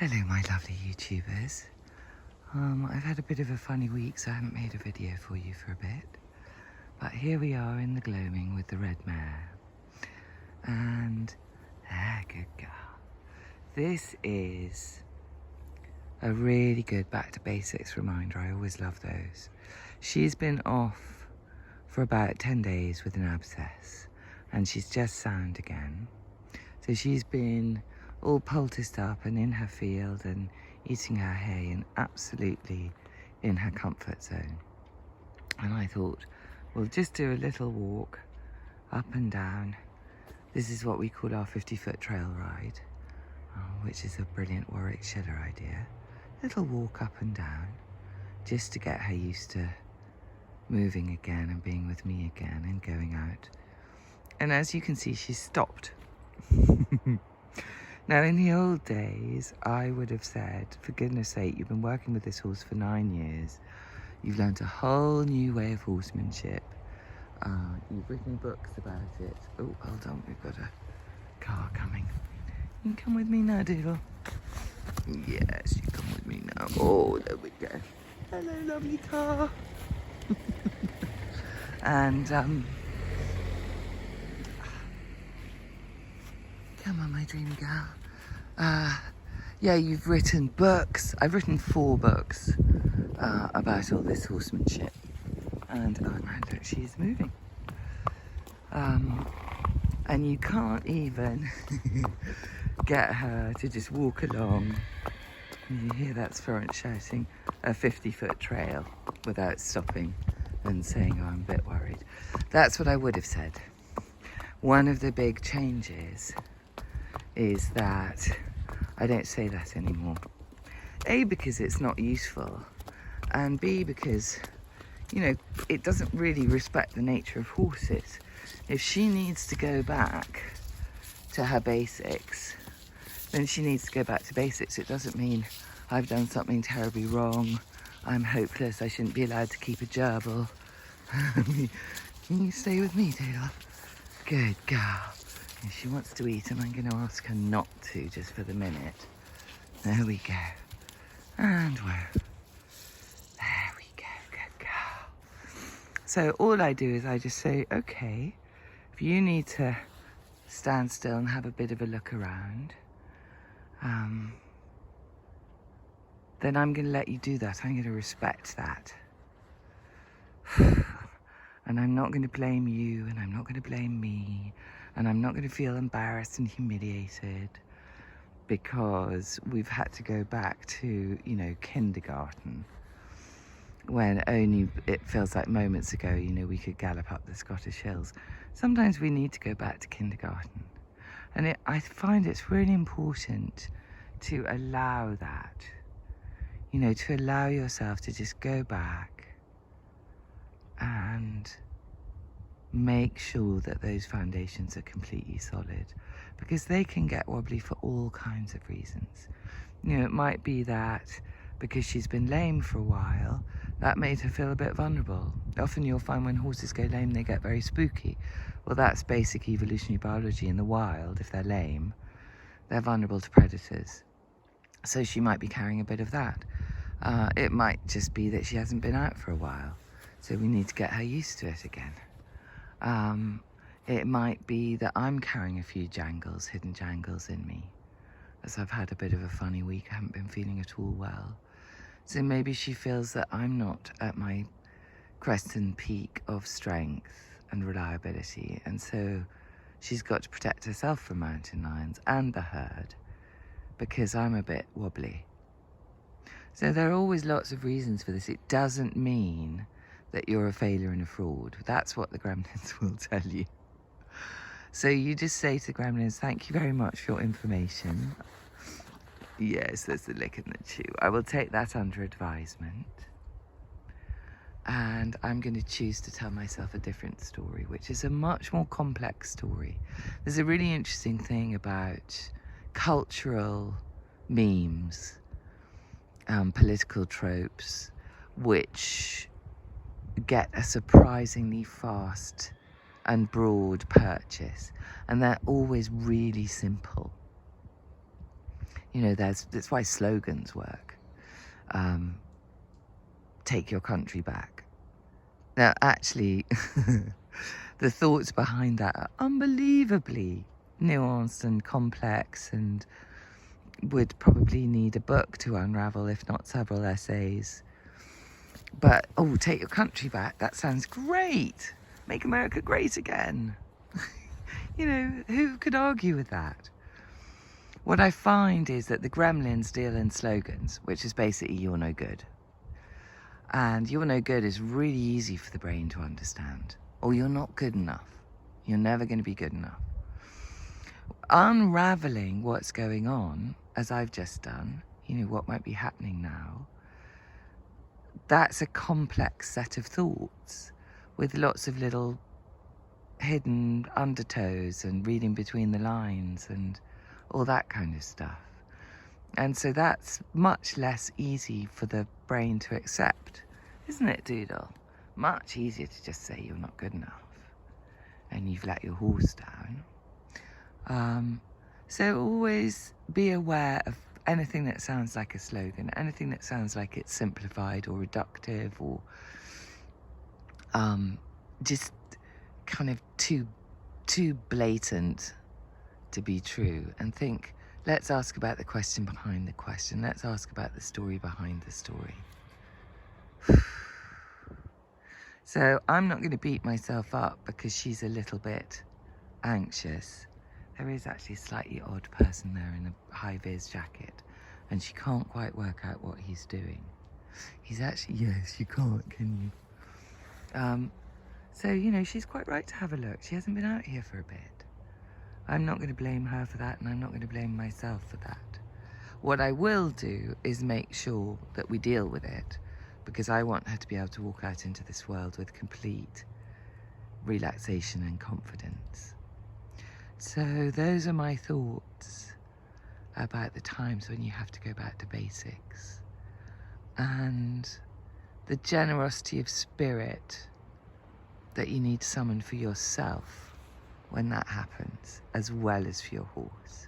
Hello my lovely YouTubers. I've had a bit of a funny week, so I haven't made a video for you for a bit. But here we are in the gloaming with the red mare. And, good girl. This is a really good back to basics reminder. I always love those. She's been off for about 10 days with an abscess, and she's just sound again. So she's been all poulticed up and in her field and eating her hay and absolutely in her comfort zone. And I thought, we'll just do a little walk up and down. This is what we call our 50-foot trail ride, which is a brilliant Warwickshire idea. Little walk up and down, just to get her used to moving again and being with me again and going out. And as you can see, she's stopped. Now, in the old days, I would have said, for goodness sake, you've been working with this horse for 9 years. You've learned a whole new way of horsemanship. You've written books about it. Oh, hold on, we've got a car coming. You can come with me now, Doodle. Yes, you come with me now. Oh, there we go. Hello, lovely car. And, come on, my dream girl. Yeah, you've written books. I've written 4 books about all this horsemanship. And, oh no, look, she's moving. And you can't even get her to just walk along. You hear that Florence shouting a 50-foot trail without stopping and saying, oh, I'm a bit worried. That's what I would have said. One of the big changes is that I don't say that anymore. A, because it's not useful, and B, because, you know, it doesn't really respect the nature of horses. If she needs to go back to her basics, then she needs to go back to basics. It doesn't mean I've done something terribly wrong, I'm hopeless, I shouldn't be allowed to keep a gerbil. Can you stay with me, Taylor? Good girl. She wants to eat, and I'm going to ask her not to just for the minute. There we go. And there we go, good girl. So all I do is I just say, okay, if you need to stand still and have a bit of a look around, then I'm going to let you do that. I'm going to respect that. And I'm not going to blame you, and I'm not going to blame me, and I'm not going to feel embarrassed and humiliated because we've had to go back to, you know, kindergarten, when only it feels like moments ago, you know, we could gallop up the Scottish hills. Sometimes we need to go back to kindergarten. And I find it's really important to allow that, you know, to allow yourself to just go back and make sure that those foundations are completely solid, because they can get wobbly for all kinds of reasons. You know, it might be that because she's been lame for a while, that made her feel a bit vulnerable. Often you'll find when horses go lame, they get very spooky. Well, that's basic evolutionary biology. In the wild, if they're lame, they're vulnerable to predators. So she might be carrying a bit of that. It might just be that she hasn't been out for a while, so we need to get her used to it again. It might be that I'm carrying a few jangles, hidden jangles in me, as I've had a bit of a funny week. I haven't been feeling at all well. So maybe she feels that I'm not at my crest and peak of strength and reliability, and so she's got to protect herself from mountain lions and the herd because I'm a bit wobbly. So there are always lots of reasons for this. It doesn't mean that you're a failure and a fraud. That's what the gremlins will tell you. So you just say to the gremlins, thank you very much for your information. Yes, there's the lick and the chew. I will take that under advisement. And I'm going to choose to tell myself a different story, which is a much more complex story. There's a really interesting thing about cultural memes, political tropes, which get a surprisingly fast and broad purchase, and they're always really simple. You know, that's why slogans work. Take your country back. Now, actually, the thoughts behind that are unbelievably nuanced and complex, and would probably need a book to unravel, if not several essays. But, oh, take your country back, that sounds great. Make America great again. You know, who could argue with that? What I find is that the gremlins deal in slogans, which is basically you're no good. And you're no good is really easy for the brain to understand. Or you're not good enough. You're never going to be good enough. Unraveling what's going on, as I've just done, you know, what might be happening now, that's a complex set of thoughts with lots of little hidden undertows and reading between the lines and all that kind of stuff. And so that's much less easy for the brain to accept, isn't it, Doodle? Much easier to just say you're not good enough and you've let your horse down. So always be aware of anything that sounds like a slogan, anything that sounds like it's simplified or reductive or just kind of too blatant to be true, and think, let's ask about the question behind the question. Let's ask about the story behind the story. So I'm not going to beat myself up because she's a little bit anxious. There is actually a slightly odd person there in a high-vis jacket, and she can't quite work out what he's doing. He's actually, yes, you can't, can you? So, you know, she's quite right to have a look. She hasn't been out here for a bit. I'm not going to blame her for that, and I'm not going to blame myself for that. What I will do is make sure that we deal with it, because I want her to be able to walk out into this world with complete relaxation and confidence. So those are my thoughts about the times when you have to go back to basics, and the generosity of spirit that you need to summon for yourself when that happens, as well as for your horse.